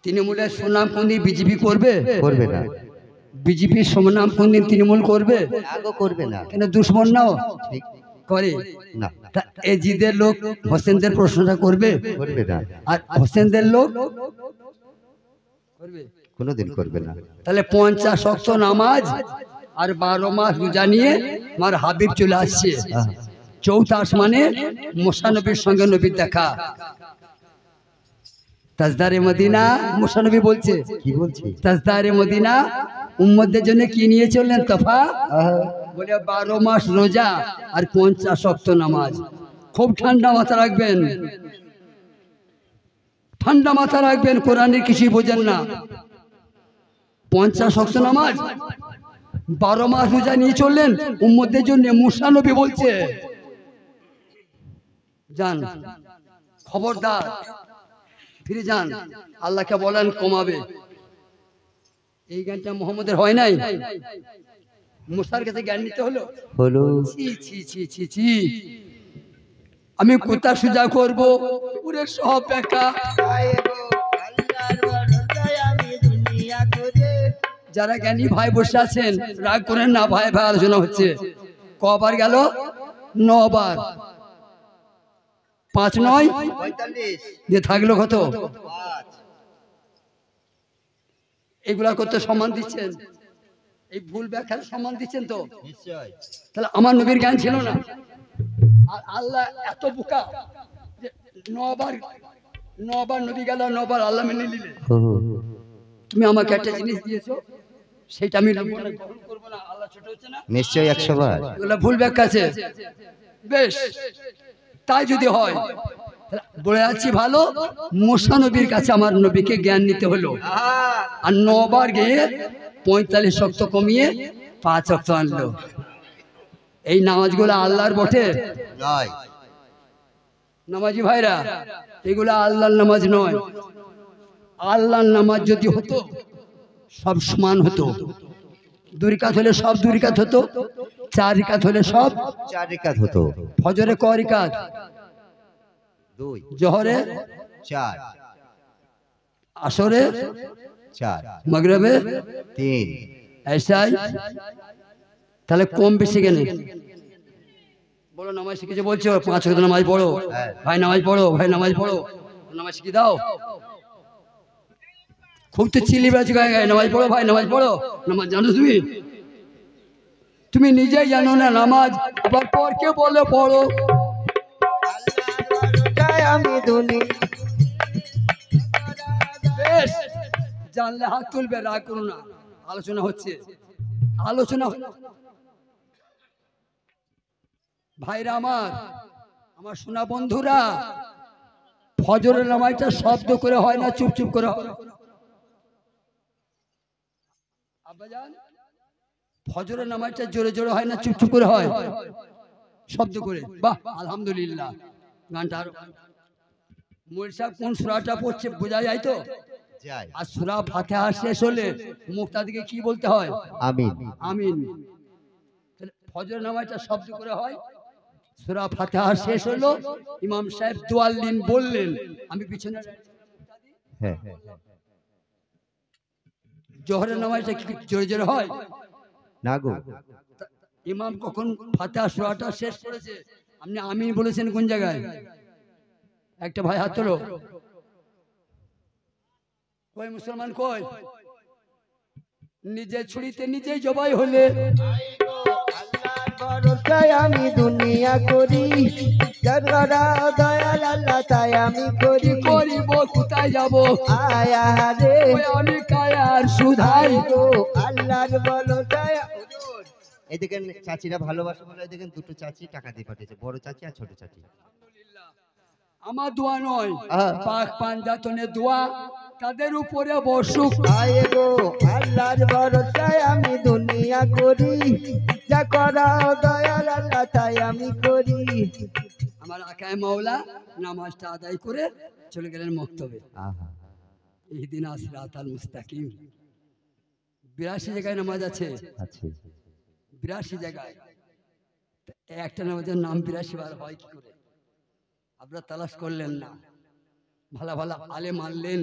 তৃণমূলের সুনাম কোনদিন বিজেপি করবে? করবে না। বিজেপির সুনাম কোনদিন তৃণমূল করবে? আগো করবে না। কেন দুশ্মন নাও ঠিক করে না। তা এজিদের লোক হোসেনদের প্রশ্নটা করবে? করবে না। আর হোসেনদের লোক করবে? কোনোদিন করবে না। তাহলে 50 ওয়াক্ত নামাজ আর 12 মাস রোজা নিয়ে আমার হাবিব চলে আসছে চৌথা আসমানে মুসা নবীর সঙ্গে নবীর দেখা। তাজদারে মদিনা মুসা নবী বলছে, কি বলছি? তাজদারে মদিনা উম্মতদের জন্য কি নিয়ে চললেন তোফা? বলে 12 মাস রোজা আর 50 ওয়াক্ত নামাজ। খুব ঠান্ডা মাথা রাখবেন, ঠান্ডা মাথা রাখবেন, কোরআনের কিছুই বোঝেন না। 50 ওয়াক্ত নামাজ 12 মাস রোজা নিয়ে চললেন উম্মতদের জন্য। মুসা নবী বলছে যান, খবরদার ফিরে যান, আল্লাহকে বলেন কমাবে। এই জ্ঞানটা মোহাম্মদের হয় নাই, মুসার কাছে জ্ঞান নিতে হলো। ছি ছি ছি ছি ছি, আমি কোথা সুজা করবো পুরে সব একা। যারা জ্ঞানী ভাই বসে আছেন রাগ করেন না, ভাই ভাই আলোচনা হচ্ছে। কবার গেল? 9 বার। 5 9 45 দিয়ে থাকলো কত? এগুলা করতে সম্মান দিচ্ছেন, এই ভুল ব্যাখ্যার সম্মান দিচ্ছেন তো নিশ্চয়। তাহলে আমার নবীর জ্ঞান ছিল না। আর আল্লাহ এত বোকা যে 9 বার নবী গেল, 9 বার আল্লাহ মেনে নিলে। তুমি আমাকে একটা জিনিস দিয়েছো, সেটা আমি গ্রহণ করবো না, আল্লাহ ছোট হচ্ছে না? নিশ্চয় 100 বার। এগুলা ভুল ব্যাখ্যা আছে। বেশ, তাই যদি হয় বলে যাচ্ছি ভালো, মুসা নবীর কাছে আমার নবীকে জ্ঞান নিতে হলো। আর 9 বার গিয়ে 45 ওয়াক্ত কমিয়ে 5 ওয়াক্ত আনলো। এই নামাজগুলো আল্লাহর বটে নয়। নামাজি ভাইরা, এগুলো আল্লাহর নামাজ নয়। আল্লাহর নামাজ যদি হতো সব সমান হতো। 2 রাকাত হলে সব 2 রাকাত হতো, 4 রাকাত হলে সব 4 রাকাত হতো। ফজরে ক রাকাত? 2। জোহরে 4। আসরে 4। মাগরিবে 3। ऐसाই। তাহলে কম বেশি কেন? বলো নামাজ শিখেছে বলছো, 5 ওয়াক্ত নামাজ পড়ো ভাই, নামাজ পড়ো ভাই, নামাজ পড়ো, নামাজ শিখিয়ে দাও। খুব তো চিলি বেড়াচ্ছি গায়ে গায়ে, নামাজ পড়ো ভাই, নামাজ পড়ো। নামাজ জানো তুমি? তুমি নিজেই জানো না নামাজ, আবার পর কে বলে পড়ো। আমি দুনি বেশ, জানলে হাত তুলবে, রাগ করো না, আলোচনা হচ্ছে, আলোচনা। ভাইরা আমার, আমার সোনা বন্ধুরা, ফজরের নামাজটা শব্দ করে হয় না, চুপ চুপ করে হয়? আব্বাজান, ফজরের নামাজটা জোরে জোরে হয় না চুপ চুপ করে হয়? শব্দ করে। বাহ, আলহামদুলিল্লাহ। গানটা আরো মুল সাহেব কোন সূরাটা পড়ছে বোঝা যায় তো? যায়। আর সূরা ফাতিহা শেষ হলে মুক্তাদিকে কি বলতে হয়? আমিন। আমিন। ফজর নামাজটা শব্দ করে হয়। সূরা ফাতিহা শেষ হলো, ইমাম সাহেব দুয়াল্লিন বললেন, আমি পিছনে। হ্যাঁ। জোহরের নামাজটা কি জোরে জোরে হয় না গো। ইমাম কখন ফাতিহা সূরাটা শেষ করেছে আপনি আমিন বলেছেন কোন জায়গায়? একটা ভাই হাত তোলো। কই মুসলমান কই? নিজে ছুরিতে নিজেই জবাই হলে। আল্লাহর ভরসায় আমি দুনিয়া করি, যার দয়াল আল্লাহ তাই আমি করি। করিব কোথায় যাব? আয়া রে আমি কায়ার সুধাই গো আল্লাহর ভরসায়। এই দেখেন চাচিরা ভালোবাসা বলে, দেখেন দুটো চাচি টাকা দিয়ে পাঠিয়েছে, বড় চাচি আর ছোট চাচি। আমার দোয়া নয়, পাক পাঞ্জাতনের দোয়া তাদের উপরে বসুক। আয়ে গো আল্লাহর ভরসায় আমি দুনিয়া করি, যা করা দয়াল আল্লাহ তাই আমি করি। আমার আকায়ে মাওলা নামাজটা আদায় করে চলে গেলেন মক্তবে। ইহদিনা সিরাতাল মুস্তাকিম। 82 জায়গায় নামাজ আছে, 82 জায়গায়। একটা নামাজের নাম 82 বার হয় কি করে? আপনারা তালাশ করলেন না। ভালো ভালো আলেম আনলেন,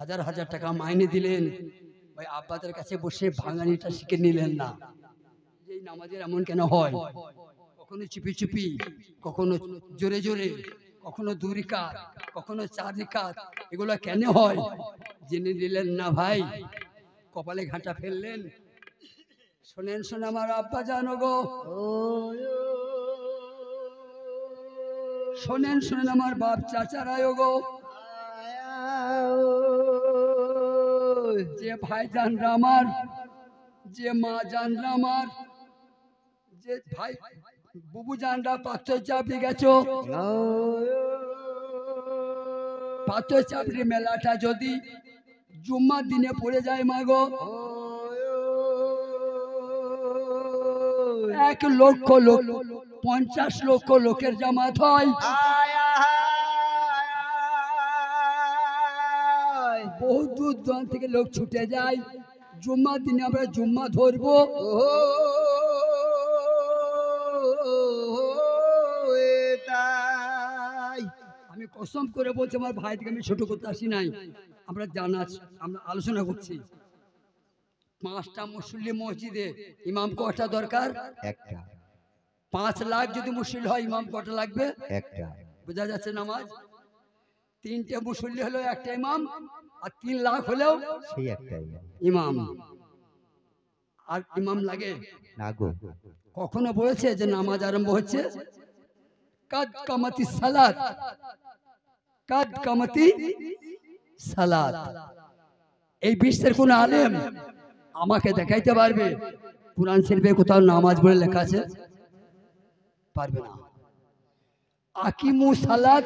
হাজার হাজার টাকা মাইনে দিলেন, ওই আব্বাদের কাছে বসে ভাঙানিটা শিখে নিলেন না। এই নামাজের এমন কেন হয়? কখনো চুপি চুপি, কখনো জোরে জোরে, কখনো 2 রিকাত, কখনো 4 রিকাত, এগুলো কেন হয় জেনে নিলেন না ভাই, কপালে ঘাঁটা ফেললেন। শোনেন শোনে আমার আব্বা জানো গো, শোনেন শোনেন আমার বাপ চাচারাও গো, যে ভাই জানরা আমার, যে মা জানরা আমার, যে ভাই বুবু জানরা পাথর চাপড়ি গেছো, পাথর চাপড়ি মেলাটা যদি জুম্মার দিনে পড়ে যায় মাগো, 1 লক্ষ লোক, 50 লক্ষ লোকের জামাত হয়, বহু দূর দূরান্ত থেকে লোক ছুটে যায়। জুম্মার দিনে আমরা জুম্মা ধরবো, আমি কসম করে বলছি আমার ভাইকে আমি ছোট করতে আসি নাই, আমরা জানা, আমরা আলোচনা করছি। 5টা মুসল্লি মসজিদে ইমাম কটা দরকার? একটা। 5 লাখ যদি মুসল্লি হয় ইমাম কটা লাগবে? একটা। বোঝা যাচ্ছে নামাজ? 3টে মুসল্লি হলো একটা ইমাম, আর 3 লাখ হলেও সেই একটাই ইমাম। আর ইমাম লাগে না গো। কখনো বলেছে যে নামাজ আরম্ভ হচ্ছে কাদ কামাতি সালাত, কাদ কামাতি সালাত? এই বিশ্বের কোন আলেম আমাকে দেখাইতে পারবে কোরআন শরীফে কোথাও নামাজ বলে লেখা আছে? পারবে না। আকিমু সালাত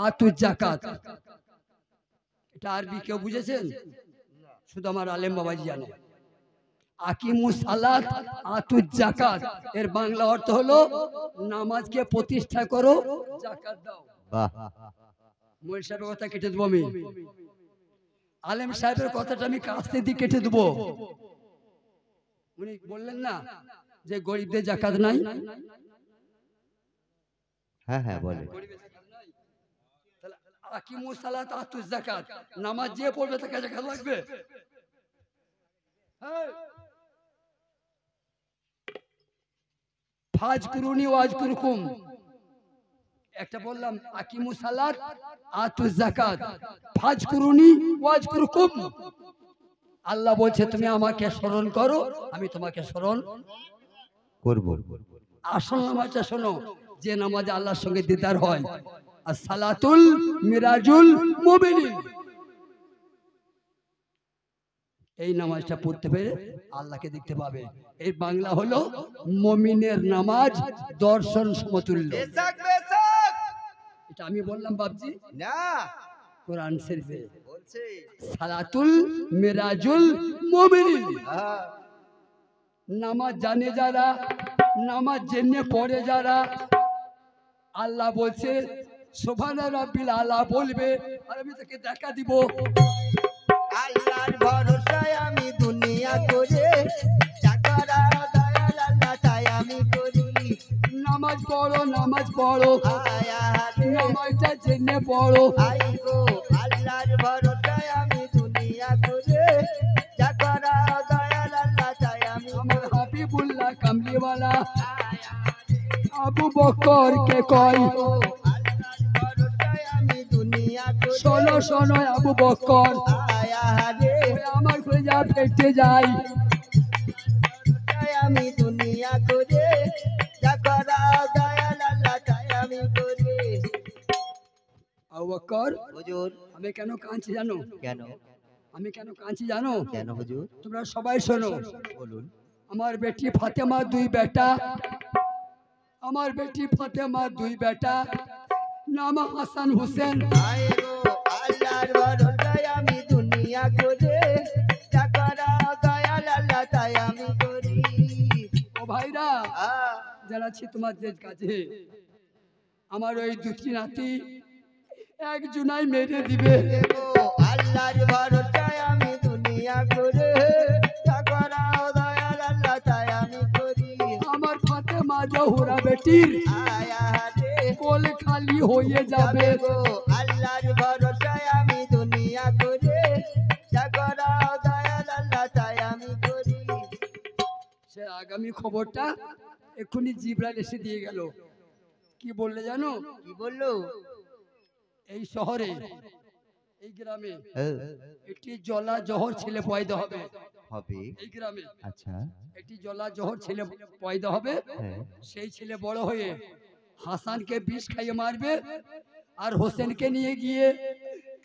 আতু যাকাত, এটা আরবি কেউ বুঝেছেন? শুধু আমার আলেম বাবাজি জানে। আকিমু সালাত আতু যাকাত এর বাংলা অর্থ হলো নামাজকে প্রতিষ্ঠা করো, যাকাত দাও। বাহ। মৌলভী সাহেবের কথা কেটে দেবো আমি, আলেম সাহেবের কথাটা আমি কাস্তে দিয়ে কেটে দেবো। উনি বললেন না যে গরিবদের যাকাত নাই? হ্যাঁ হ্যাঁ বলে। তাহলে আকিমু সালাত আতু যাকাত, নামাজ যে পড়বে তাকে যাকাত লাগবে? ফাজকুরুনি ওয়াজকুরকুম, একটা বললাম আকিমু সালাত আতু যাকাত, ফাজকুরুনি ওয়াজকুরকুম। আল্লাহ বলছে তুমি আমাকে স্মরণ করো, আমি তোমাকে স্মরণ করব। আসল নামাজটা শোনো, যে নামাজে আল্লাহর সঙ্গে দিদার হয়। আর সালাতুল মিরাজুল মুমিনিন, এই নামাজটা পড়তে পেরে আল্লাহকে দেখতে পাবে। এই বাংলা হলো মুমিনের নামাজ দর্শন সমতুল্য। এটা আমি বললাম বাবজি না, কোরআন শরীফে বলছে সালাতুল মিরাজুল মুমিনিন। নামাজ জানে যারা, নামাজ জেনে পড়ে যারা, আল্লাহ বলছে সুবহানা রাব্বিল আলা বলবে, আর আমি তাকে দেখা দিব। আল্লাহর ভরসায় আমি দুনিয়া করে, যা করা দয়াল আল্লাহ তাই আমি করি। নামাজ পড়ো, নামাজ পড়ো, আয়া রে নামাজটা জেনে পড়ো। আই গো, আল্লাহর ভরসায় আমি দুনিয়া করে, যা করা দয়াল আল্লাহ তাই আমি। আমার হাবিবুল্লাহ কামলিওয়ালা আবু বকর কে কয়, আল্লাহর ভরসায় আমি দুনিয়া করে, শোনো শোনো আবু বকর, আয়া রে আমার কলিজা ফেটে যায়। আমি দুনিয়া করে, যা করা দয়াল আল্লাহ তাই আমি করি। আবু বকর, হুজুর আমি কেন কাঁদছি জানো? কেন? আমি কেন কাঁদছি জানো? কেন হুজুর? তোমরা সবাই শোনো। বলুন। আমার বেটি ফাতেমা 2 বেটা, আমার বেটি ফাতেমা 2 বেটা, নাম হাসান হুসেন। আয় গো, আল্লাহর ভরসায় আমি দুনিয়া করে, যা করা দয়াল আল্লাহ তাই আমি করি। ও ভাইরা আ জানাচ্ছি তোমাদের কাছে, আমার ওই 2টি নাতি একজনাই মেরে দিবে। গো, আল্লাহর ভরসায় আমি দুনিয়া করে, যা করা দয়াল আল্লাহ তাই আমি করি। আমার ফাতেমা জহুরা বেটির আয়া রে কোল খালি হয়ে যাবে। গো, আল্লাহর ভরসায় আমি দুনিয়া করে, আগামী খবরটা এক্ষুনি জিবরাইল এসে দিয়ে গেল। কি বললে জানো? কি বললো? এই শহরে, এই গ্রামে হ্যাঁ, একটি জলা জহর ছেলে পয়দা হবে। হবে। এই গ্রামে আচ্ছা। একটি জলা জহর ছেলে পয়দা হবে। হ্যাঁ। সেই ছেলে বড় হয়ে হাসানকে বিষ খাইয়ে মারবে, আর হোসেনকে নিয়ে গিয়ে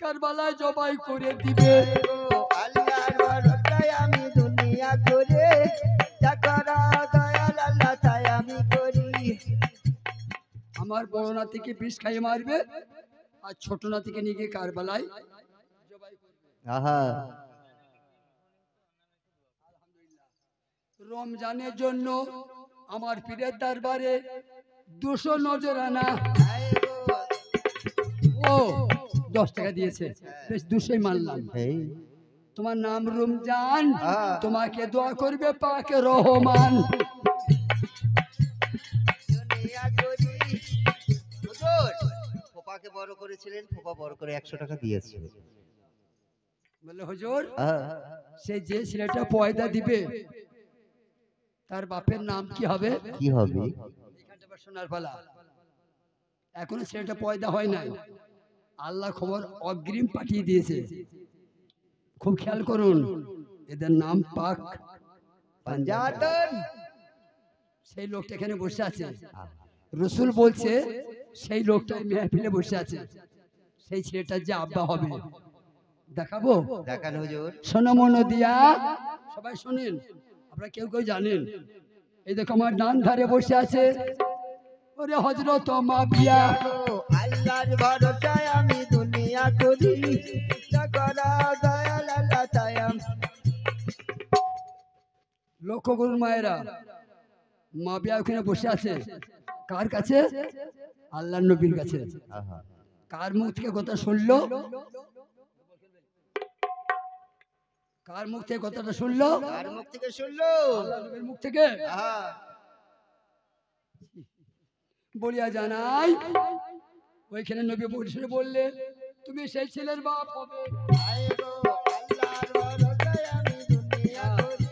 কারবালায় জবাই করে দিবে। আল্লাহর ভরসায় আমি দুনিয়া করে, যা করা দয়াল আল্লাহ তাই আমি করি। আমার বড় নাতিকে বিষ খাইয়ে মারবে, আর ছোট নাতিকে নিয়ে গিয়ে কারবালায় জবাই করবে। আহা, রমজানের জন্য আমার পীরের দরবারে 200 নজরানা ও 10 টাকা দিয়েছে, বেশ 200ই মানলাম। এই তোমার নাম রমজান, হ্যাঁ। তোমাকে দোয়া করবে পাকে রহমান। দুনিয়া করি। হুজুর, ফোপাকে বড় করেছিলেন, ফোপা বড় করে 100 টাকা দিয়েছে। বলে হুজুর, হ্যাঁ। সে যে ছেলেটা পয়দা দিবে তার বাপের নাম কি হবে? কি হবে? এখানটা আবার শোনার পালা। এখনো ছেলেটা পয়দা হয় নাই, আল্লাহ খবর অগ্রিম পাঠিয়ে দিয়েছে। খুব খেয়াল করুন, এদের নাম পাক পাঞ্জাতন। সেই লোকটা এখানে বসে আছে। রসুল বলছে সেই লোকটা মেহফিলে বসে আছে, সেই ছেলেটার যে আব্বা হবে। দেখাবো? দেখান হুজুর। সোনামো নদিয়া, সবাই শুনেন, আপনারা কেউ কেউ জানেন। এই দেখো আমার ডান ধারে বসে আছে ওরে হযরত মাবিয়া। আল্লাহর ভরসায় আমি দুনিয়া করি, যা করা দয়াল আল্লাহ তাই আমি। লক্ষ্য করুন মায়েরা, মাবিয়া ওখানে বসে আছে কার কাছে? আল্লাহর নবীর কাছে। আহা, কার মুখ থেকে কথা শুনলো? কার মুখ থেকে কথাটা শুনলো? কার মুখ থেকে শুনলো? আল্লাহর নবীর মুখ থেকে। আহা, বলিয়া জানাই, ওইখানে নবী বসে বললে তুমি সেই ছেলের বাপ হবে। আয় গো, আল্লাহর ভরসায় আমি দুনিয়া করি।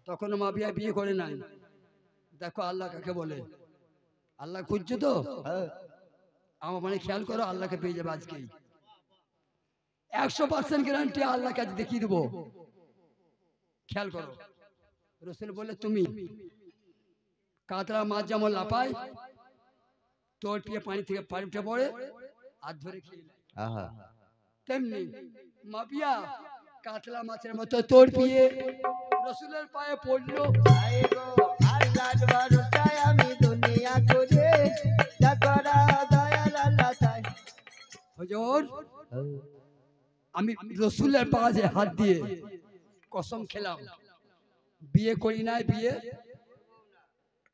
তখন মাবিয়া বিয়ে করে নাই। দেখো আল্লাহ কাকে বলে। আল্লাহ খুঁজছো তো? হ্যাঁ। আমার মানে খেয়াল করো, আল্লাহকে পেয়ে যাবে আজকেই। 100% গ্যারান্টি আল্লাহকে আজ দেখিয়ে দেবো। খেয়াল করো, রসুল বলে তুমি কাতরা মাছ যেমন লাপায়, তোর পিয়ে পানি থেকে পানি উঠে পড়ে আর ধরে খেয়ে নেয়, আহা, তেমনি মাবিয়া কাতলা মাছের মতো তোর পিয়ে রসুলের পায়ে পড়লো। আয় গো, আল্লাহর ভরসায় আমি দুনিয়া করি, যা করা দয়াল আল্লাহ তাই। হুজুর, আমি রসুলের পায়ে হাত দিয়ে কসম খেলাম, বিয়ে করি নাই, বিয়ে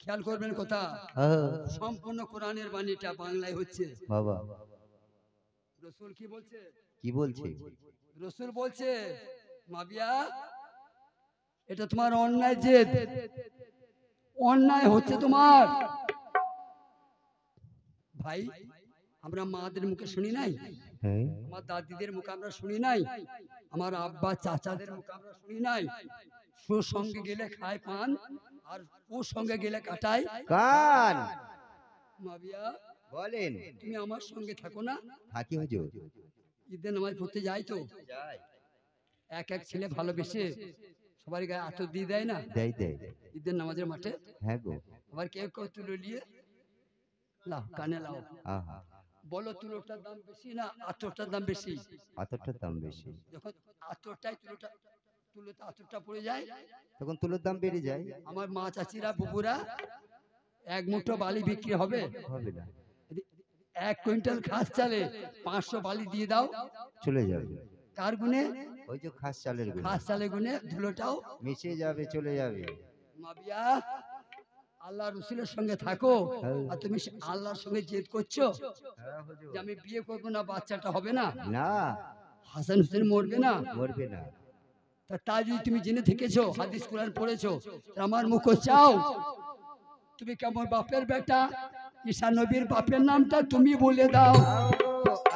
খেয়াল করবেন কথা, সম্পূর্ণ কোরআনের বাণীটা বাংলায় হচ্ছে। বাবা রসুল কি বলছে? কি বলছে? রসুল বলছে মাবিয়া, এটা তোমার অন্যায় জেদ, অন্যায় হচ্ছে তোমার। ভাই, আমরা মাদের মুখে শুনি নাই, হ্যাঁ। আমার দাদিদের মুখে আমরা শুনি নাই, আমার আব্বা চাচাদের মুখে আমরা শুনি নাই, সুসঙ্গে গেলে খায় পান আর কুসঙ্গে গেলে কাটায় কান। মাবিয়া, বলেন। তুমি আমার সঙ্গে থাকো না? থাকি হুজুর। ঈদের নামাজ পড়তে যাই তো, যাই। এক এক ছেলে ভালোবেসে সবার গায়ে আতর দিয়ে দেয় না দেয় দেয়। ঈদের নামাজের মাঠে? হ্যাঁ গো। আবার কেউ কেউ তুলো নিয়ে লাও, কানে লাও। আহা, বলো তুলোটার দাম বেশি না আতরটার দাম বেশি? আতরটার দাম বেশি। যখন আতরটাই তুলোতে আতরটা পড়ে যায়, তখন তুলোর দাম বেড়ে যায়। আমার মা চাচিরা বুবুরা, এক মুঠো বালি বিক্রি হবে? হবে না, 1 কুইন্টাল খাস চালে 500 বালি দিয়ে দাও, চলে যাবে। কার গুনে? ওই যে খাস চালের গুণ খাস চালে গুনে ধুলোটাও মিশে যাবে, চলে যাবে। মাবিয়া, আল্লাহ রসুলের সঙ্গে থাকো, আর তুমি আল্লাহর সঙ্গে জেদ করছো যে আমি বিয়ে করবো না, বাচ্চাটা হবে না, না, হাসান হোসেন মরবে না। মরবে না। তাই যদি তুমি জেনে থেকেছো, হাদিস কোরআন পড়েছো, আমার মুখ চাও, তুমি কেমন বাপের বেটা, ঈসা নবীর বাপের নামটা তুমি বলে দাও।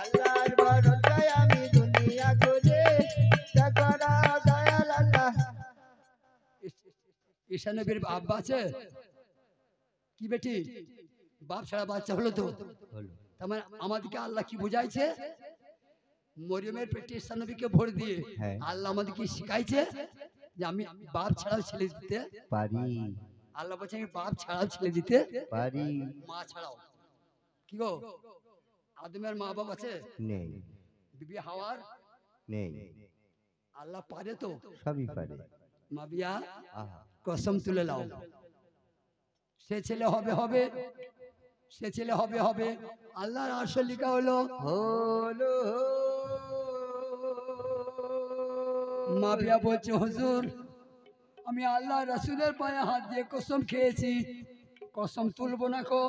আল্লাহর ভরসায় আমি দুনিয়া করি, যা করা দয়াল আল্লাহ। ঈশা নবীর আব্বা আছে কি বেটি বাপ ছাড়া বাচ্চা হলো তো হলো তার মানে আমাদেরকে আল্লাহ কি বুঝাইছে মরিয়মের পেটে ঈসা নবীকে ভর দিয়ে হ্যাঁ। আল্লাহ আমাদেরকে শিখাইছে যে আমি বাপ ছাড়াও ছেলে দিতে পারি আল্লাহ বলছে আমি বাপ ছাড়াও ছেলে দিতে পারি মা ছাড়াও কি গো আদমের মা বাপ আছে নেই বিবি হাওয়ার নেই আল্লাহ পারে তো সবই পারে মা বিয়া আহা কসম তুলে লাও সে ছেলে হবে হবে সে ছেলে হবে হবে আল্লাহর আসল লিখা হলো হলো মা বিয়া বলছে হুজুর আমি আল্লাহ রাসূলের পায়ে হাত দিয়ে কসম খেয়েছি কসম তুলবো না কো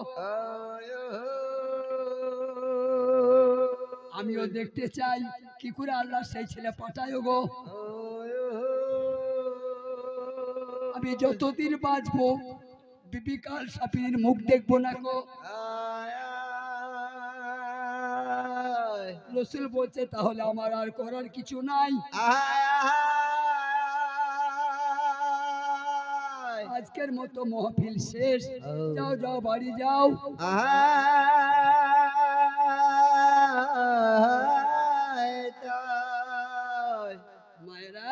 আমিও দেখতে চাই কি করে আল্লাহ সেই ছেলে পাঠায় গো আমি যতদিন বাঁচবো বিবি কাল সাপির মুখ দেখবো না গো রসুল বলছে তাহলে আমার আর করার কিছু নাই আজকের মতো মহফিল শেষ যাও যাও বাড়ি যাও মায়েরা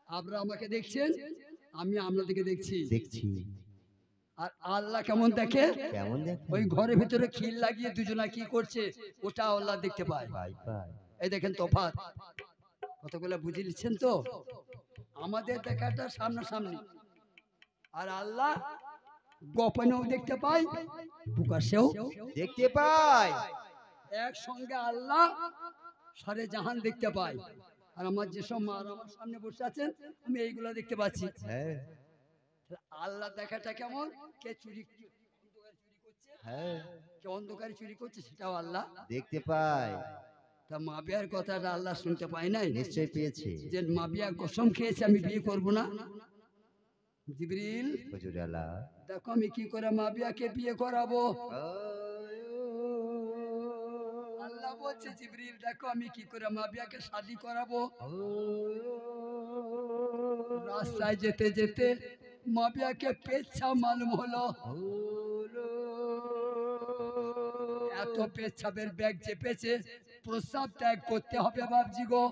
আপনারা আমাকে দেখছেন আমি আপনাদেরকে দেখছি দেখছি আর আল্লাহ কেমন দেখে কেমন দেখে ওই ঘরের ভিতরে খিল লাগিয়ে দুজনা কি করছে ওটা আল্লাহ দেখতে পায় পাই পাই এই দেখেন তফাৎ কতগুলো বুঝে নিচ্ছেন তো আমাদের দেখাটা সামনাসামনি আর আল্লাহ গোপনেও দেখতে পায় প্রকাশেও দেখতে পাই একসঙ্গে আল্লাহ সারে জাহান দেখতে পায় আর আমার যেসব মা আমার সামনে বসে আছেন আমি এইগুলো দেখতে পাচ্ছি হ্যাঁ আল্লাহ দেখাটা কেমন কে চুরি করছে হ্যাঁ কে অন্ধকারে চুরি করছে সেটাও আল্লাহ দেখতে পাই তা মা বিয়ার কথাটা আল্লাহ শুনতে পায় নাই নিশ্চয় পেয়েছে যে মা বিয়া কসম খেয়েছে আমি বিয়ে করব না জিবরিল হুজুর আল্লাহ দেখো আমি কি করে মা বিয়াকে বিয়ে করাবো আল্লাহ বলছে জিবরিল দেখো আমি কি করে মা বিয়াকে শাদী করাবো রাস্তায় যেতে যেতে মা বিয়াকে পেচ্ছা মালুম হলো এত পেচ্ছাবের ব্যাগ চেপেছে প্রস্রাব ত্যাগ করতে হবে বাবজি গো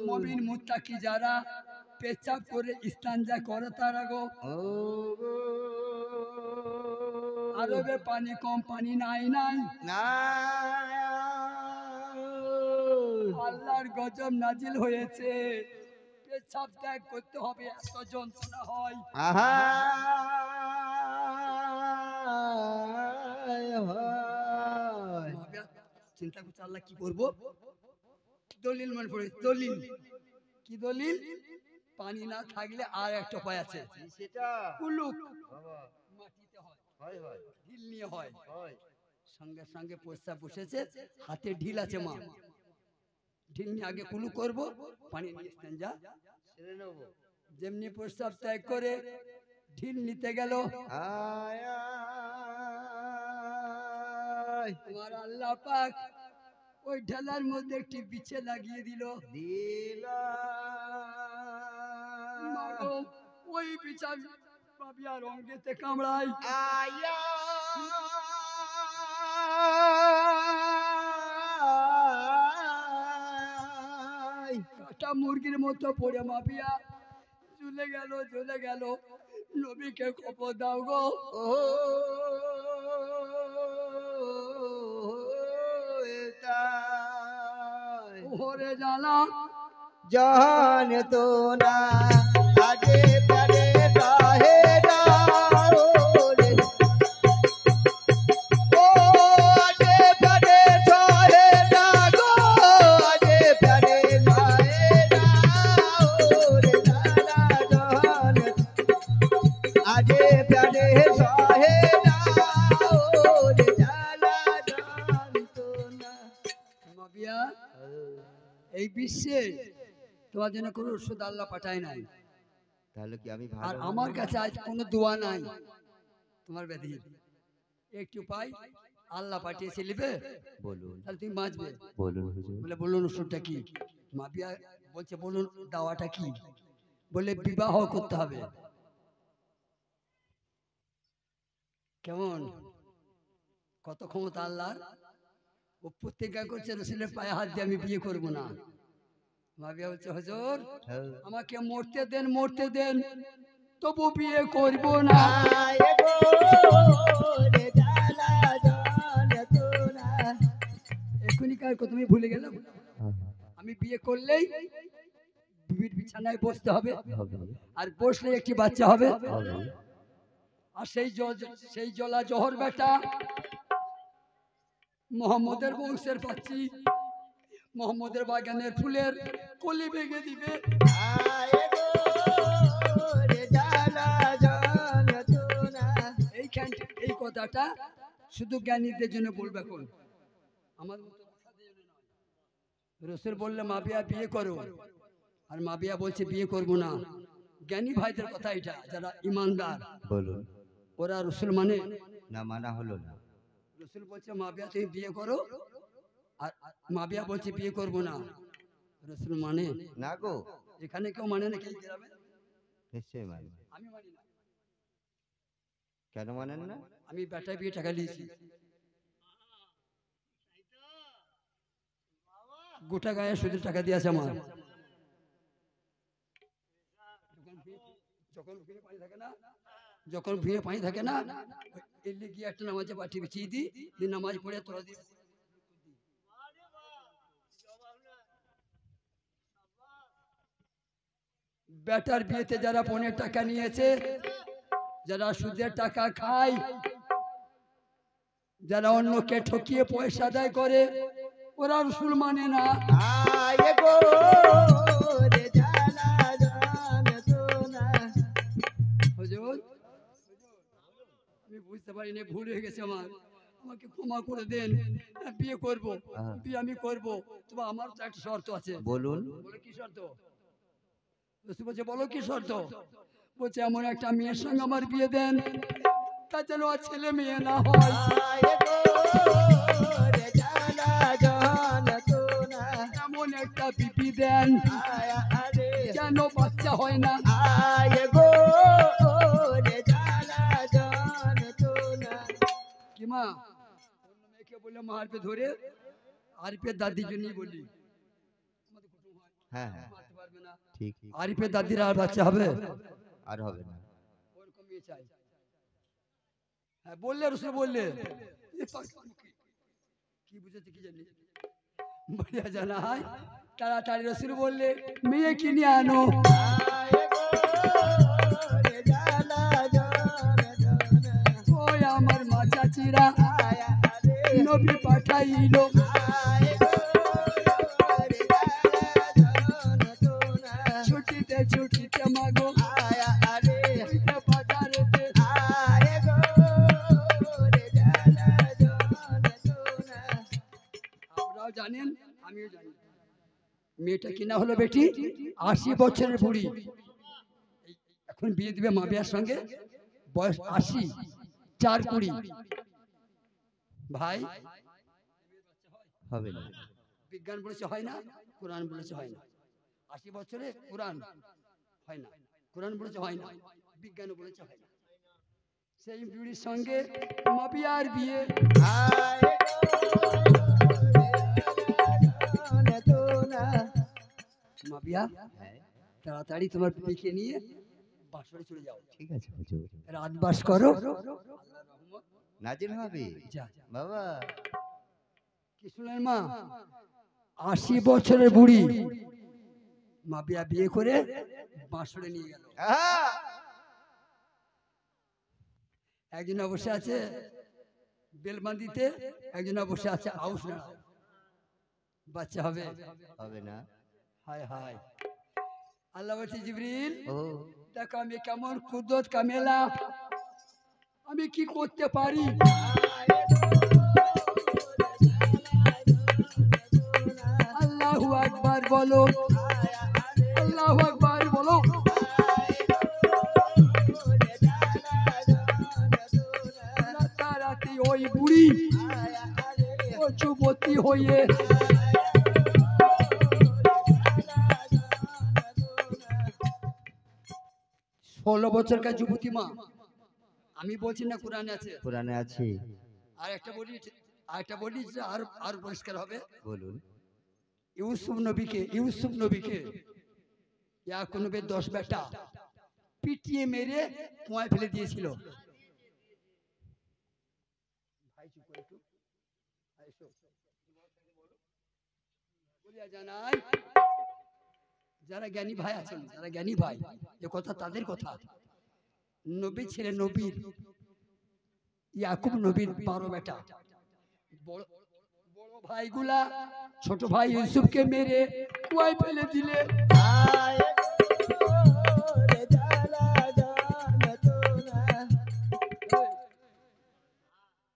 মুমিন মুত্তাকি যারা পেচ্ছাব করে ইস্তানজা করে তারা গো আরবে পানি কম পানি নাই নাই আল্লাহর গজব নাজিল হয়েছে পেচ্ছাব ত্যাগ করতে হবে এত যন্ত্রণা হয় চিন্তা করছে আল্লাহ কি করবো দলিল মনে পড়ে দলিল কি দলিল পানি না থাকলে আর একটা উপায় আছে সেটা কুলুক বাবা মাটিতে হয় হয় হয় ঢিল নিয়ে হয় হয় সঙ্গে সঙ্গে প্রস্তাব বসেছে হাতে ঢিল আছে মা ঢিল নিয়ে আগে কুলু করব পানি নিয়ে যা ছেড়ে নেব যেমনি প্রস্তাব ত্যাগ করে ঢিল নিতে গেল তোমার আল্লাহ পাক ওই ঢেলার মধ্যে একটি বিছে লাগিয়ে দিল মাগো, ওই বিছা পাবিয়ার অঙ্গেতে কামড়াই কাটা মুরগির মতো পড়ে মাপিয়া ঝুলে গেল নবীকে খবর দাও গো ওরে জানা জান তো না আগে প্যারে রাহে রে ও আগে প্যারে রাহে গো আগে প্যারে রাহে রে জানা জান আগে প্যারে রাহে রে জানা জান তো না মাপিয়া এই বিশ্বে তোমার জন্য কোনো ওষুধ আল্লাহ পাঠায় নাই তাহলে কি আমি আর ভালো আমার কাছে আজ কোনো দোয়া নাই তোমার ব্যাধি একটু পাই আল্লাহ পাঠিয়েছে নিবে বলুন তাহলে তুমি বাঁচবে বলুন হুজুর বলে বলুন ওষুধটা কি মাপিয়া বলছে বলুন দাওয়াটা কি বলে বিবাহ করতে হবে। কেমন কত ক্ষমতা আল্লাহর। ও প্রতিজ্ঞা করছে রসুলের পায়ে হাত দিয়ে আমি বিয়ে করব না। মাবিয়া বলছে হুজুর আমাকে মরতে দেন তবু বিয়ে করব না। এখনকার কথা আমি ভুলে গেলাম। আমি বিয়ে করলেই বিবির বিছানায় বসতে হবে, আর বসলে একটি বাচ্চা হবে। আর সেই জলা জহর বেটা মোহাম্মদের বংশের পাচ্ছি, মোহাম্মদের বাগানের ফুলের কলি ভেঙে দিবে। এই কথাটা শুধু জ্ঞানীদের জন্য বলবে। এখন আমার রসুল বললে মাবিয়া বিয়ে করো, আর মাবিয়া বলছে বিয়ে করব না। জ্ঞানী ভাইদের কথা এটা, যারা ইমানদার বলুন, ওরা রসুল মানে না মানা হলো না। রসুল বলছে মাবিয়া তুমি বিয়ে করো, আর মাবিয়া বলছে বিয়ে করব না। রসুল মানে না গো, এখানে কেউ মানে না? কেউ গ্রামে নিশ্চয়ই মানে। আমি মানি না। কেন মানেন না? আমি বেটায় বিয়ে টাকা দিয়েছি, গোটা গায়ে সুদের টাকা দিয়েছে আমার। যখন ভিড়ে পানি থাকে না, এলে গিয়ে একটা নামাজে পাঠিয়ে বিছিয়ে দিই, নামাজ পড়ে তোরা দিই। বেটার বিয়েতে যারা 15 টাকা নিয়েছে, যারা সুদের টাকা খায়, যারা অন্যকে ঠকিয়ে পয়সা আদায় করে, ওরা রসুল মানে না। আমি বুঝতে পারিনি, ভুল হয়ে গেছে আমার, আমাকে ক্ষমা করে দেন। বিয়ে করব, বিয়ে আমি করব, তবে আমার তো একটা শর্ত আছে। বলুন। বলে কি শর্ত? রসুল বলছে বলো কি শর্ত? বলছে এমন একটা মেয়ের সঙ্গে আমার বিয়ে দেন, তা যেন আর ছেলে মেয়ে না হয়। এমন একটা বিবি দেন যেন বাচ্চা হয় না। কি মা অন্য মেয়েকে বললে মা আরপে ধরে, আরিফের দাদির জন্যই বলি, হ্যাঁ হ্যাঁ মারতে পারবে না। ঠিক, আরিফের দাদির আর বাচ্চা হবে? আর হবে না। ওরকম মেয়ে চাই। হ্যাঁ বললে রসুল বললে কি বুঝেছে কি জানি, বলিয়া জানা হয়। তাড়াতাড়ি রসুল বললে মেয়ে কিনে আনো। ওই আমার মা চাচিরা নবী পাঠাইল, ছুটিতে ছুটিতে মাগো বাজারেতে। আপনারাও জানেন, আমিও জানি। মেয়েটা কিনা হলো বেটি 80 বছরের বুড়ি, এখন বিয়ে দিবে মাবিয়ার সঙ্গে, বয়স 80, 4-20। ভাই হবে না। বিজ্ঞান বলেছে হয় না, কোরআন বলেছে হয় না। 80 বছরে কোরআন হয় না, কোরআন বলেছে হয় না, বিজ্ঞান বলেছে হয় না। সেই বুড়ির সঙ্গে মাবিয়ার বিয়ে। মাবিয়া তাড়াতাড়ি তোমার বিবিকে নিয়ে বাসরে চলে যাও। ঠিক আছে হুজুর, রাত বাস করো, নাজির হবে। যা বাবা কি শুনলেন মা? 80 বছরের বুড়ি মাবিয়া বিয়ে করে বাসরে নিয়ে গেল। একজন বসে আছে বেলবান্দিতে, একজন বসে আছে আউশ নাড়ায়। বাচ্চা হবে? হবে না। হায় হায়। আল্লাহ বলছে জিবরিল ও দেখো আমি কেমন কুদরত কামেলা, আমি কি করতে পারি। আল্লাহু আকবার বলো, আল্লাহু আকবার বলো। রাতারাতি ওই বুড়ি ও যুবতী হয়ে 16 বছরকার যুবতী মা, আমি বলছি না কোরআনে আছে, কোরআনে আছে। আর একটা বলি যে আর পরিষ্কার হবে। বলুন। ইউসুফ নবীকে ইয়াকুব নবীর 10 বেটা পিটিয়ে মেরে কুয়ায় ফেলে দিয়েছিল। ভাই চুপ করে একটু, এসো বলিয়া জানাই, যারা জ্ঞানী ভাই আছেন, যারা জ্ঞানী ভাই, এ কথা তাদের কথা। নবী ছেলে নবীর, ইয়াকুব নবীর 12 বেটা, বড় বড় ভাইগুলা ছোট ভাই ইউসুফকে মেরে কুয়ায় ফেলে দিলে।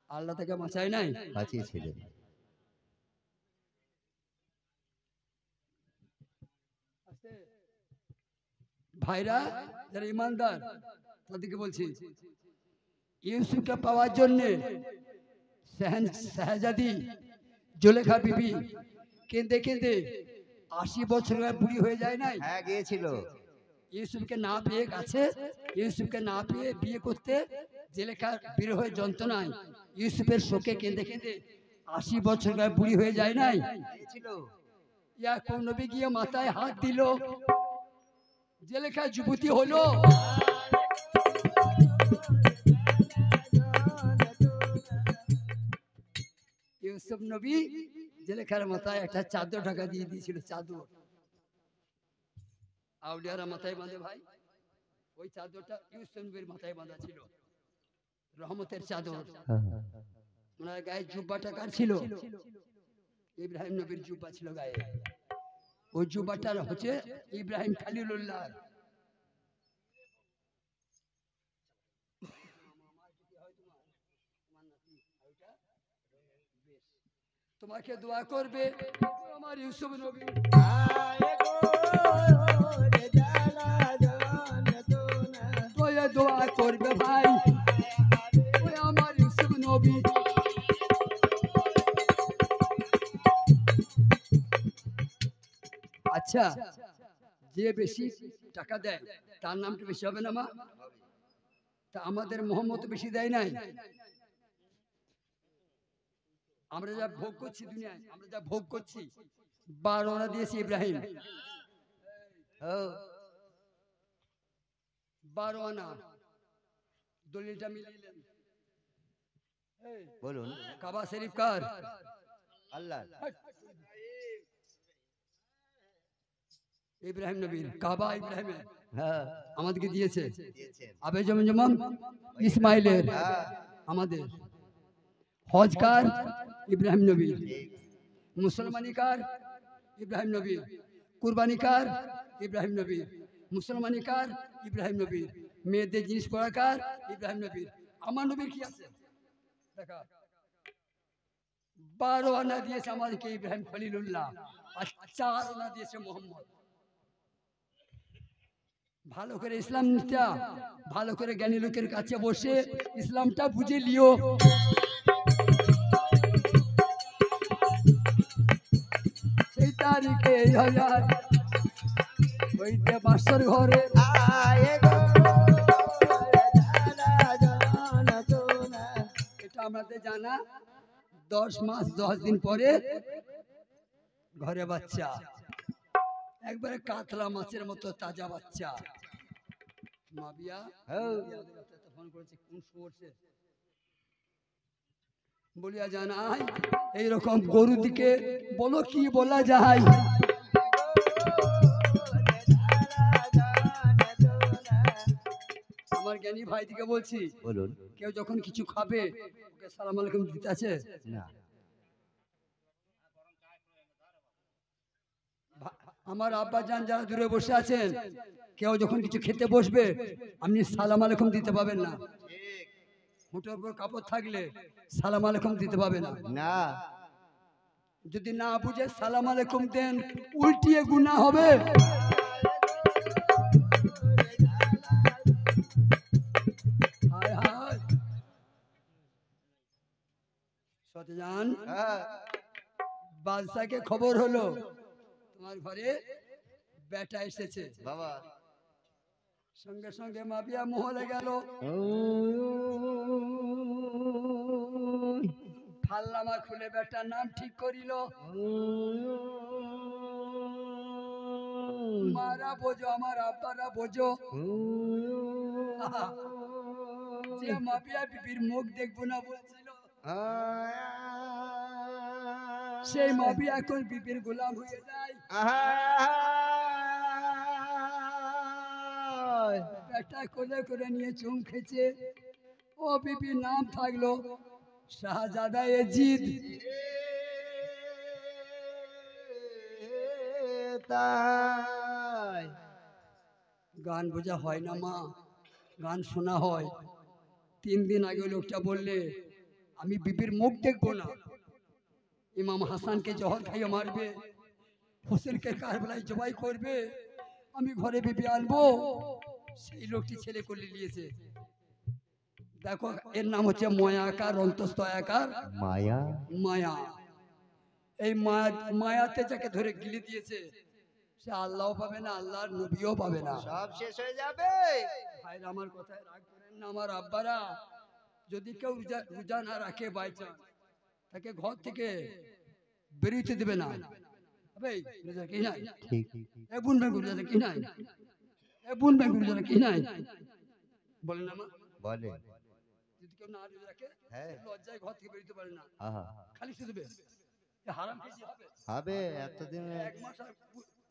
আল্লাহ তাকে বাঁচায় নাই, বাঁচিয়েছিলেন। ভাইরা যারা ইমানদার তাদেরকে বলছি, ইউসুফকে পাওয়ার জন্য শাহজাদি জুলেখা বিবি কেঁদে কেঁদে 80 বছরের বুড়ি হয়ে যায় নাই? হ্যাঁ, গিয়েছিল। ইউসুফকে না পেয়ে গেছে, ইউসুফকে না পেয়ে বিয়ে করতে জুলেখা বিরহের যন্ত্রণায় ইউসুফের শোকে কেঁদে কেঁদে 80 বছরের বুড়ি হয়ে যায় নাই? ইয়াকুব নবী গিয়ে মাথায় হাত দিল, জুলেখা যুবতী হলো। ইউসুফ নবী জুলেখার মাথায় একটা চাদর ঢাকা দিয়ে দিয়েছিল, চাদর। আউলিয়ারা মাথায় বাঁধে ভাই, ওই চাদরটা ইউসুফ নবীর মাথায় বাঁধা ছিল, রহমতের চাদর। ওনার গায়ে জুব্বাটা কার ছিল? ইব্রাহিম নবীর জুব্বা ছিল গায়ে। ওই জুব্বাটা হচ্ছে ইব্রাহিম খলিলুল্লাহ। তোমাকে দোয়া করবে আমার ইউসুফ নবী, দোয়া করবে ভাই আমার ইউসুফ নবী। আচ্ছা, যে বেশি টাকা দেয় তার নামটা বেশি হবে না মা? তা আমাদের মোহাম্মদ বেশি দেয় নাই? আমরা যা ভোগ করছি দুনিয়ায়, আমরা যা ভোগ করছি 12 আনা দিয়েছি ইব্রাহিম, 12 আনা। দলিলটা মিলিয়ে বলুন। কাবা শরীফ কার? আল্লাহ। ইব্রাহিম নবীর কাবা ইব্রাহিমের, হ্যাঁ, আমাদেরকে দিয়েছে। দিয়েছেন। আবে জমজম ইসমাইলের, আমাদের। হজ কার? ইব্রাহিম নবী। মুসলমানি কার? ইব্রাহিম নবী। কুরবানি কার? ইব্রাহিম নবী। মুসলমানি কার? ইব্রাহিম নবী। মেয়েদের জিনিস পরা কার? ইব্রাহিম নবী। আমার নবীর কি আছে দেখা? 12 আনা দিয়েছে আমাদেরকে ইব্রাহিম খলিলুল্লাহ, আর 4 আনা দিয়েছে মোহাম্মদ। ভালো করে ইসলামটা, ভালো করে জ্ঞানী লোকের কাছে বসে ইসলামটা বুঝে লিও। সেই তারিখে 1000 ওইতে বাসর ঘরে এটা আমাদের জানা। 10 মাস 10 দিন পরে ঘরে বাচ্চা, একবারে কাতলা মাছের মতো তাজা বাচ্চা। মাবিয়া ফোন করেছে, কোন শুয়োরছে বলিয়া জানাই, এইরকম গরু দিকে বলো কি বলা যায়? আমার জ্ঞানী ভাই দিকে বলছি, বলুন। কেউ যখন কিছু খাবে ওকে সালাম আলাইকুম দিতে আছে না। আমার আব্বা জান যারা দূরে বসে আছেন, কেউ যখন কিছু খেতে বসবে আপনি সালাম আলাইকুম দিতে পাবেন না। মুঠোর উপর কাপড় থাকলে সালাম আলাইকুম দিতে পাবে না। না। যদি না বুঝে সালাম আলাইকুম দেন, উল্টিয়ে গুনাহ হবে। হায় হায় সতজান, বাদশাকে খবর হলো তোমার ঘরে বেটা এসেছে। বাবা, সঙ্গে সঙ্গে মাবিয়া মহলে গেল, ফাল্লামা খুলে বেটার নাম ঠিক করিল। মারা বোঝো, আমার আব্বারা বোঝো, যে মাবিয়া বিবির মুখ দেখবো না বলছিল, সেই মাবিয়া এখন বিবির গোলাম হয়ে যায়। বেটা কোলে করে নিয়ে চুম খেছে। ও বিবির নাম থাকলো শাহজাদা এজিদ। তাই গান বোঝা হয় না মা, গান শোনা হয়। 3 দিন আগে লোকটা বললে আমি বিবির মুখ দেখবো না, ইমাম হাসানকে জহর খাইয়ে মারবে, হোসেনকে কারবালায় জবাই করবে, আমি ঘরে বিবি আনবো। সেই লোকটি ছেলে করে নিয়েছে। দেখো এর নাম হচ্ছে মায়াকার, অন্তস্থ আকার মায়া। মায়া। এই মায়া, মায়াতে যাকে ধরে গিলে দিয়েছে সে আল্লাহও পাবে না, আল্লাহর নবীও পাবে না, সব শেষ হয়ে যাবে। ভাইরা আমার কথায় রাগ করেন না আমার আব্বারা। যদি কেউ রোজা না রাখে বাই চান্স, তাকে ঘর থেকে বেরোতে দেবে না। ভাই রোজা কি নাই, ঠিক এ বুন ভাই রোজা কি নাই, এ বুন ভাই রোজা কি নাই বলেন না মা। বলে যদি কেউ না রোজা রাখে হ্যাঁ। লজ্জায় ঘর থেকে বেরোতে পারে না, আহা খালি শুধু হারাম খেয়েছি হবে। হবে এতদিন 1 মাস আর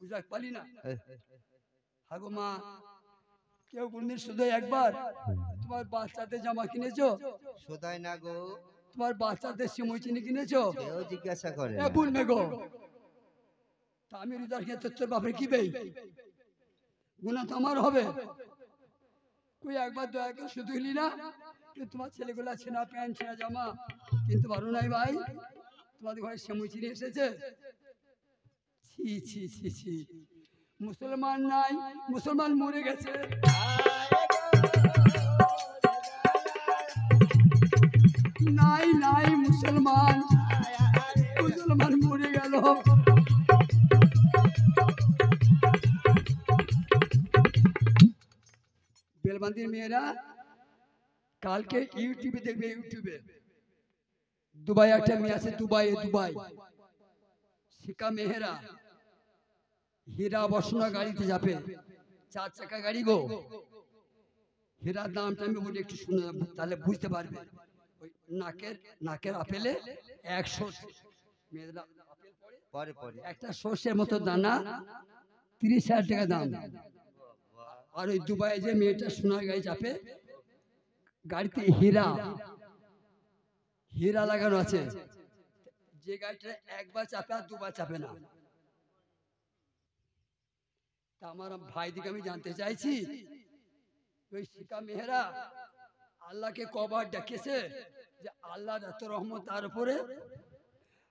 রোজা পালি না। এহ, হাগো মা, কেউ কোনদিন শুধু একবার তোমার বাচ্চাদের জামা কিনেছো, শোধাই না গো, তোমার বাচ্চাদের সিমই চিনি কিনেছো? কেউ জিজ্ঞাসা করে এ না। বুনবে গো, তা আমি রোজার খেয়ে তোর বাপরে কি বেই, গুনাহ তো আমার হবে। কই একবার দয়া করে শুধু হলি না, কিন্তু তোমার ছেলেগুলা ছেনা প্যান্ট ছেনা জামা কিনতে পারো নাই ভাই, তোমাদের ঘরে সিমই চিনি এসেছে। ছি ছি ছি ছি, মুসলমান নাই, মুসলমান মরে গেছে। নাই নাই মুসলমান, মুসলমান মরে গেল। বেলবান্দির মেয়েরা কালকে ইউটিউবে দেখবে, ইউটিউবে দুবাই একটা মেয়ে আছে, দুবাই শিকা মেহেরা হীরা বসনা গাড়িতে যাবে, 4 চাকা গাড়ি গো। হীরার দামটা আমি বলি একটু শুনে তাহলে বুঝতে পারবে। ওই নাকের আপেলে 100, মেয়েরা আপেল পরে পরে একটা সর্ষের মতো দানা 30,000 টাকা দাম। আর ওই দুবাই যে মেয়েটা সোনার গাড়ি চাপে, গাড়িতে হীরা লাগানো আছে, যে গাড়িটা একবার চাপে আর 2বার চাপে না। তা আমার ভাই দিকে আমি জানতে চাইছি, ওই শিকা মেহেরা আল্লাহকে কবার ডেকেছে যে আল্লাহর এত রহমত তার উপরে,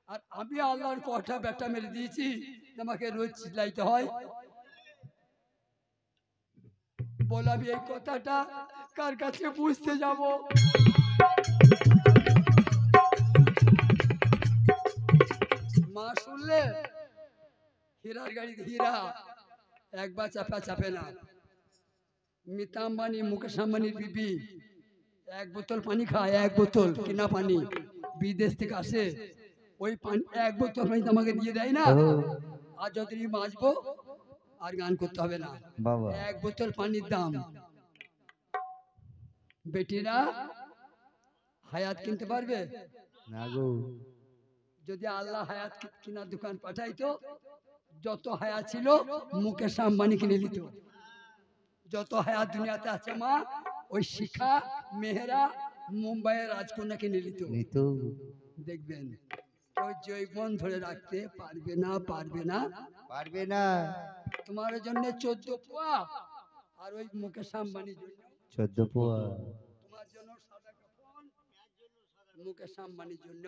আর আমি আল্লাহর কটা বেটা মেরে দিয়েছি, আমাকে রোজ চিল্লাইতে হয়। বল আমি এই কথাটা কার কাছে বুঝতে যাব? মা শুনলে হীরার গাড়ি, হীরা একবার চাপে না। মিতা আম্বানি, মুকেশ আম্বানির বিবি 1 বোতল পানি খায়, 1 বোতল কিনা পানি, বিদেশ থেকে আসে। ওই পানি 1 বোতল পানি আমাকে দিয়ে দেয় না। আর যতদিন বাঁচবো আর গান করতে হবে না, বাবা 1 বোতল পানির দাম। বেটিরা হায়াত কিনতে পারবে না গো, যদি আল্লাহ হায়াত কিনার দোকান পাঠাইতো, যত হায়াত ছিল মুকেশ আম্বানি কিনে নিত। যত হায়াত দুনিয়াতে আছে মা, ওই শিখা মেহেরা মুম্বাইয়ের রাজকন্যা কিনে নিত। নিত দেখবেন কেউ জৈবন ধরে রাখতে পারবে না, পারবে না, পারবে না। তোমার জন্য 14 পোয়া, আর ওই মুকেশ আম্বানির জন্য 14 পোয়া। তোমার জন্য সাদা কাফন, মুকেশ আম্বানির জন্য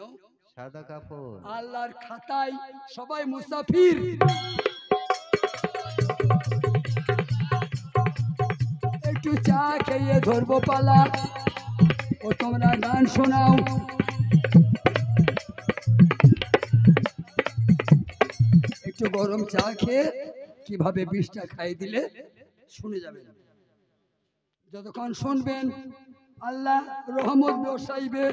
সাদা কাপড়। আল্লাহর খাতায় সবাই মুসাফির। একটু চা খেয়ে ধরবো পালা, ও তোমরা গান শোনাও। একটু গরম চা খেয়ে কিভাবে বিষটা খাই দিলে শুনে যাবেন। যতক্ষণ শুনবেন আল্লাহ রহমত বসাইবে।